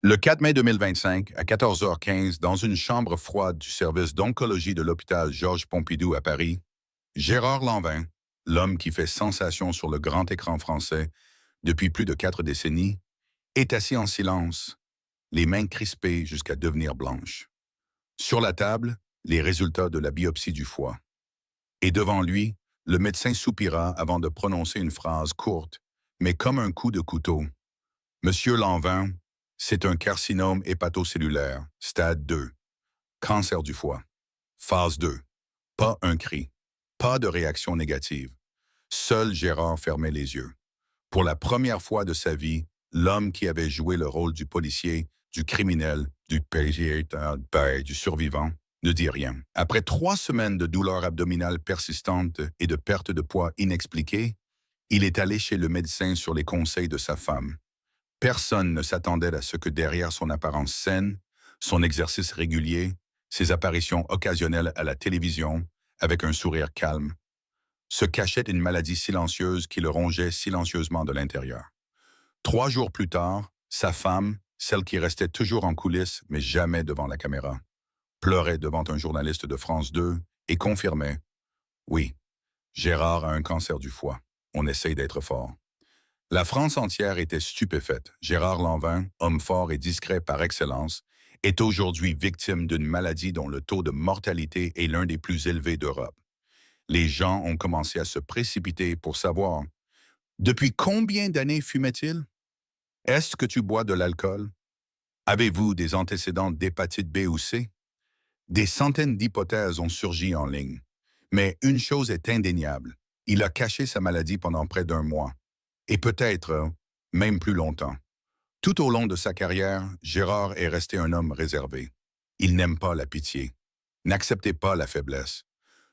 Le 4 mai 2025, à 14h15, dans une chambre froide du service d'oncologie de l'hôpital Georges Pompidou à Paris, Gérard Lanvin, l'homme qui fait sensation sur le grand écran français depuis plus de 4 décennies, est assis en silence, les mains crispées jusqu'à devenir blanches. Sur la table, les résultats de la biopsie du foie. Et devant lui, le médecin soupira avant de prononcer une phrase courte, mais comme un coup de couteau. Monsieur Lanvin, c'est un carcinome hépatocellulaire, stade 2, cancer du foie. Phase 2. Pas un cri, pas de réaction négative. Seul Gérard fermait les yeux. Pour la première fois de sa vie, l'homme qui avait joué le rôle du policier, du criminel, du pédiatre, du survivant, ne dit rien. Après 3 semaines de douleurs abdominales persistantes et de perte de poids inexpliquée, il est allé chez le médecin sur les conseils de sa femme. Personne ne s'attendait à ce que derrière son apparence saine, son exercice régulier, ses apparitions occasionnelles à la télévision, avec un sourire calme, se cachait une maladie silencieuse qui le rongeait silencieusement de l'intérieur. 3 jours plus tard, sa femme, celle qui restait toujours en coulisses mais jamais devant la caméra, pleurait devant un journaliste de France 2 et confirmait: «Oui, Gérard a un cancer du foie. On essaye d'être fort.» La France entière était stupéfaite. Gérard Lanvin, homme fort et discret par excellence, est aujourd'hui victime d'une maladie dont le taux de mortalité est l'un des plus élevés d'Europe. Les gens ont commencé à se précipiter pour savoir: depuis combien d'années fumait-il? Est-ce que tu bois de l'alcool? Avez-vous des antécédents d'hépatite B ou C? Des centaines d'hypothèses ont surgi en ligne. Mais une chose est indéniable. Il a caché sa maladie pendant près d'un mois. Et peut-être même plus longtemps. Tout au long de sa carrière, Gérard est resté un homme réservé. Il n'aime pas la pitié. N'acceptez pas la faiblesse.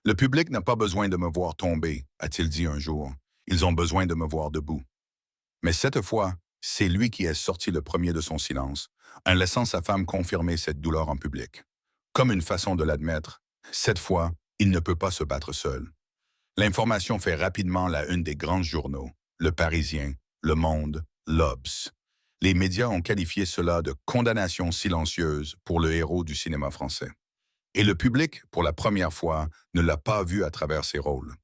Le public n'a pas besoin de me voir tomber, a-t-il dit un jour. Ils ont besoin de me voir debout. Mais cette fois, c'est lui qui est sorti le premier de son silence, en laissant sa femme confirmer cette douleur en public. Comme une façon de l'admettre, cette fois, il ne peut pas se battre seul. L'information fait rapidement la une des grands journaux, Le Parisien, Le Monde, l'Obs. Les médias ont qualifié cela de condamnation silencieuse pour le héros du cinéma français. Et le public, pour la première fois, ne l'a pas vu à travers ses rôles.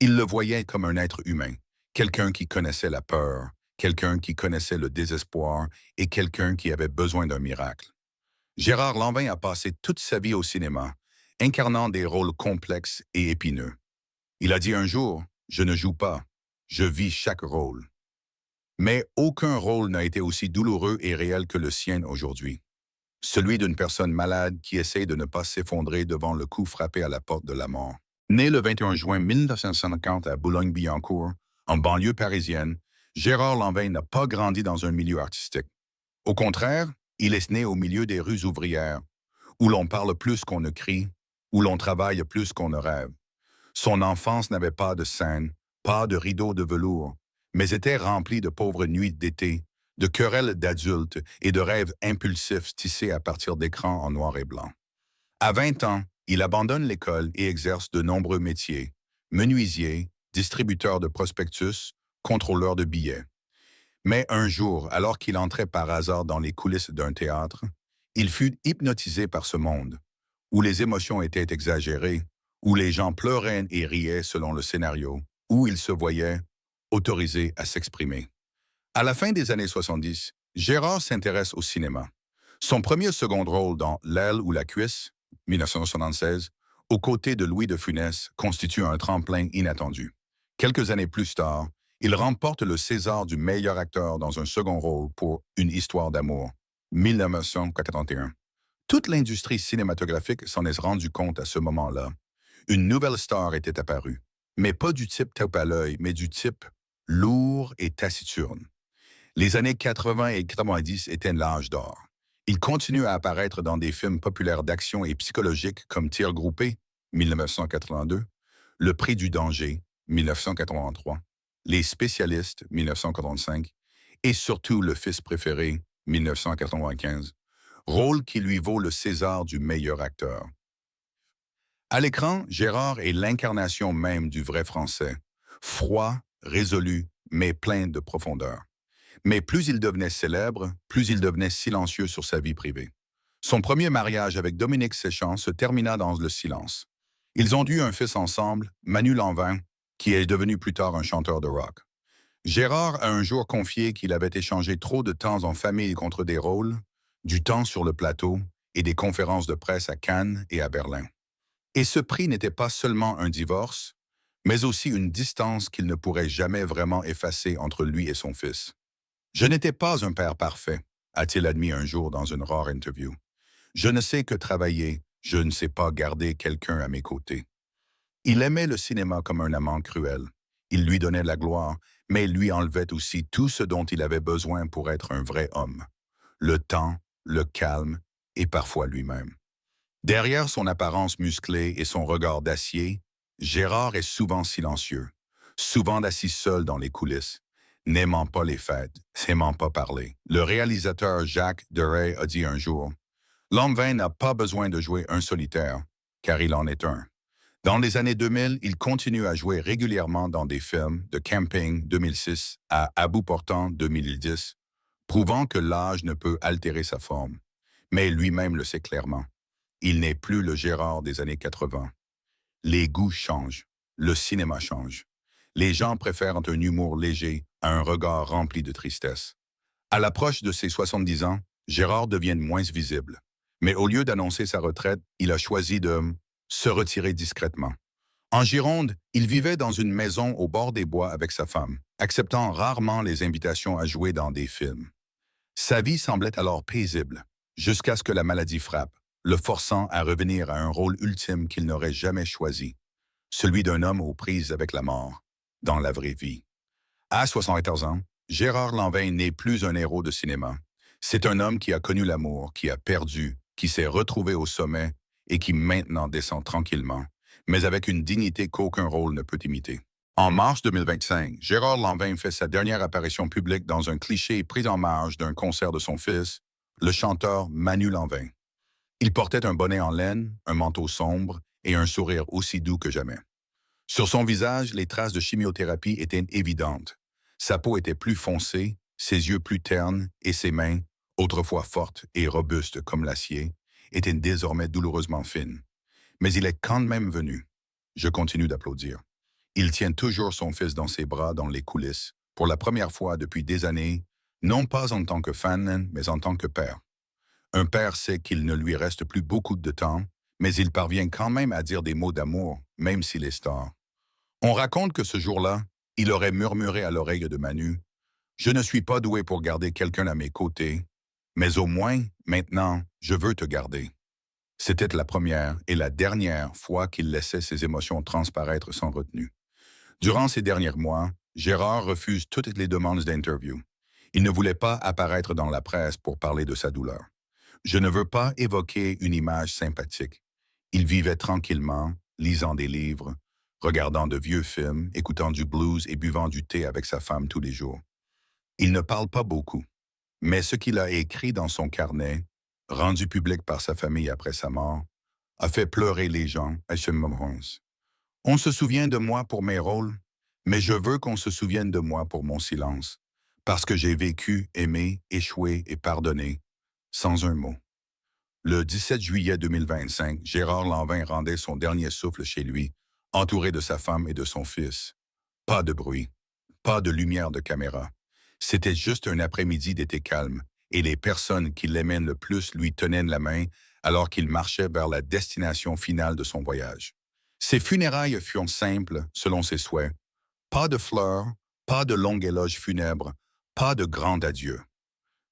Il le voyait comme un être humain, quelqu'un qui connaissait la peur, quelqu'un qui connaissait le désespoir et quelqu'un qui avait besoin d'un miracle. Gérard Lanvin a passé toute sa vie au cinéma, incarnant des rôles complexes et épineux. Il a dit un jour: «Je ne joue pas, je vis chaque rôle.» Mais aucun rôle n'a été aussi douloureux et réel que le sien aujourd'hui. Celui d'une personne malade qui essaie de ne pas s'effondrer devant le coup frappé à la porte de la mort. Né le 21 juin 1950 à Boulogne-Billancourt, en banlieue parisienne, Gérard Lanvin n'a pas grandi dans un milieu artistique. Au contraire, il est né au milieu des rues ouvrières, où l'on parle plus qu'on ne crie, où l'on travaille plus qu'on ne rêve. Son enfance n'avait pas de scène, pas de rideaux de velours, mais était remplie de pauvres nuits d'été, de querelles d'adultes et de rêves impulsifs tissés à partir d'écrans en noir et blanc. À 20 ans, il abandonne l'école et exerce de nombreux métiers: menuisier, distributeur de prospectus, contrôleur de billets. Mais un jour, alors qu'il entrait par hasard dans les coulisses d'un théâtre, il fut hypnotisé par ce monde, où les émotions étaient exagérées, où les gens pleuraient et riaient selon le scénario, où il se voyait autorisé à s'exprimer. À la fin des années 70, Gérard s'intéresse au cinéma. Son premier second rôle dans L'aile ou la cuisse, 1976, aux côtés de Louis de Funès, constitue un tremplin inattendu. Quelques années plus tard, il remporte le César du meilleur acteur dans un second rôle pour Une histoire d'amour, 1981. Toute l'industrie cinématographique s'en est rendue compte à ce moment-là. Une nouvelle star était apparue, mais pas du type tape à l'œil, mais du type lourd et taciturne. Les années 80 et 90 étaient l'âge d'or. Il continue à apparaître dans des films populaires d'action et psychologiques comme Tir groupé, 1982, Le prix du danger, 1983, Les spécialistes, 1985, et surtout Le fils préféré, 1995, rôle qui lui vaut le César du meilleur acteur. À l'écran, Gérard est l'incarnation même du vrai français, froid, résolu, mais plein de profondeur. Mais plus il devenait célèbre, plus il devenait silencieux sur sa vie privée. Son premier mariage avec Dominique Séchant se termina dans le silence. Ils ont eu un fils ensemble, Manu Lanvin, qui est devenu plus tard un chanteur de rock. Gérard a un jour confié qu'il avait échangé trop de temps en famille contre des rôles, du temps sur le plateau et des conférences de presse à Cannes et à Berlin. Et ce prix n'était pas seulement un divorce, mais aussi une distance qu'il ne pourrait jamais vraiment effacer entre lui et son fils. Je n'étais pas un père parfait, a-t-il admis un jour dans une rare interview. Je ne sais que travailler, je ne sais pas garder quelqu'un à mes côtés. Il aimait le cinéma comme un amant cruel. Il lui donnait la gloire, mais il lui enlevait aussi tout ce dont il avait besoin pour être un vrai homme. Le temps, le calme et parfois lui-même. Derrière son apparence musclée et son regard d'acier, Gérard est souvent silencieux, souvent assis seul dans les coulisses, n'aimant pas les fêtes, n'aimant pas parler. Le réalisateur Jacques Deray a dit un jour, « L'homme n'a pas besoin de jouer un solitaire, car il en est un. » Dans les années 2000, il continue à jouer régulièrement dans des films, de Camping 2006 à À bout portant 2010, prouvant que l'âge ne peut altérer sa forme. Mais lui-même le sait clairement. Il n'est plus le Gérard des années 80. Les goûts changent, le cinéma change. Les gens préfèrent un humour léger à un regard rempli de tristesse. À l'approche de ses 70 ans, Gérard devient moins visible. Mais au lieu d'annoncer sa retraite, il a choisi de se retirer discrètement. En Gironde, il vivait dans une maison au bord des bois avec sa femme, acceptant rarement les invitations à jouer dans des films. Sa vie semblait alors paisible, jusqu'à ce que la maladie frappe, le forçant à revenir à un rôle ultime qu'il n'aurait jamais choisi, celui d'un homme aux prises avec la mort, dans la vraie vie. À 74 ans, Gérard Lanvin n'est plus un héros de cinéma. C'est un homme qui a connu l'amour, qui a perdu, qui s'est retrouvé au sommet et qui maintenant descend tranquillement, mais avec une dignité qu'aucun rôle ne peut imiter. En mars 2025, Gérard Lanvin fait sa dernière apparition publique dans un cliché pris en marge d'un concert de son fils, le chanteur Manu Lanvin. Il portait un bonnet en laine, un manteau sombre et un sourire aussi doux que jamais. Sur son visage, les traces de chimiothérapie étaient évidentes. Sa peau était plus foncée, ses yeux plus ternes et ses mains, autrefois fortes et robustes comme l'acier, étaient désormais douloureusement fines. Mais il est quand même venu. Je continue d'applaudir. Il tient toujours son fils dans ses bras dans les coulisses, pour la première fois depuis des années, non pas en tant que fan, mais en tant que père. Un père sait qu'il ne lui reste plus beaucoup de temps, mais il parvient quand même à dire des mots d'amour, même s'il est star. On raconte que ce jour-là, il aurait murmuré à l'oreille de Manu, « Je ne suis pas doué pour garder quelqu'un à mes côtés, mais au moins, maintenant, je veux te garder. » C'était la première et la dernière fois qu'il laissait ses émotions transparaître sans retenue. Durant ces derniers mois, Gérard refuse toutes les demandes d'interview. Il ne voulait pas apparaître dans la presse pour parler de sa douleur. Je ne veux pas évoquer une image sympathique. Il vivait tranquillement, lisant des livres, regardant de vieux films, écoutant du blues et buvant du thé avec sa femme tous les jours. Il ne parle pas beaucoup, mais ce qu'il a écrit dans son carnet, rendu public par sa famille après sa mort, a fait pleurer les gens à ce moment. On se souvient de moi pour mes rôles, mais je veux qu'on se souvienne de moi pour mon silence, parce que j'ai vécu, aimé, échoué et pardonné, sans un mot. Le 17 juillet 2025, Gérard Lanvin rendait son dernier souffle chez lui, entouré de sa femme et de son fils. Pas de bruit, pas de lumière de caméra. C'était juste un après-midi d'été calme, et les personnes qui l'aimaient le plus lui tenaient la main alors qu'il marchait vers la destination finale de son voyage. Ses funérailles furent simples, selon ses souhaits. Pas de fleurs, pas de long éloge funèbre, pas de grand adieu.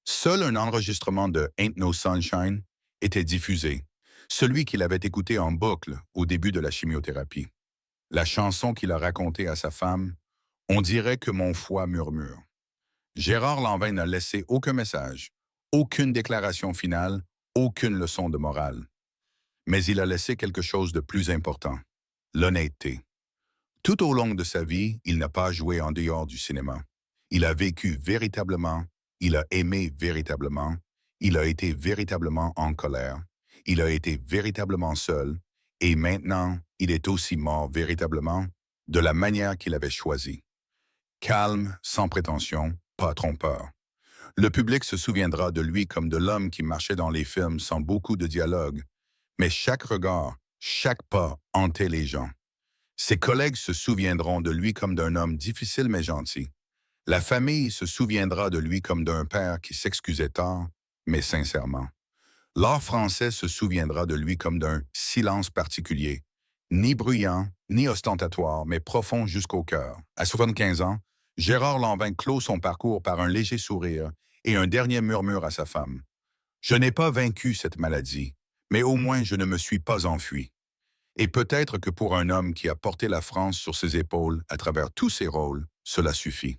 Seul un enregistrement de Ain't No Sunshine était diffusé, celui qu'il avait écouté en boucle au début de la chimiothérapie. La chanson qu'il a racontée à sa femme, « On dirait que mon foie murmure ». Gérard Lanvin n'a laissé aucun message, aucune déclaration finale, aucune leçon de morale. Mais il a laissé quelque chose de plus important, l'honnêteté. Tout au long de sa vie, il n'a pas joué en dehors du cinéma. Il a vécu véritablement, il a aimé véritablement, il a été véritablement en colère, il a été véritablement seul, et maintenant, il est aussi mort véritablement de la manière qu'il avait choisie. Calme, sans prétention, pas trompeur. Le public se souviendra de lui comme de l'homme qui marchait dans les films sans beaucoup de dialogue, mais chaque regard, chaque pas hantait les gens. Ses collègues se souviendront de lui comme d'un homme difficile mais gentil. La famille se souviendra de lui comme d'un père qui s'excusait tard, mais sincèrement. L'art français se souviendra de lui comme d'un silence particulier, ni bruyant, ni ostentatoire, mais profond jusqu'au cœur. À 75 ans, Gérard Lanvin clôt son parcours par un léger sourire et un dernier murmure à sa femme. Je n'ai pas vaincu cette maladie, mais au moins je ne me suis pas enfui. Et peut-être que pour un homme qui a porté la France sur ses épaules à travers tous ses rôles, cela suffit.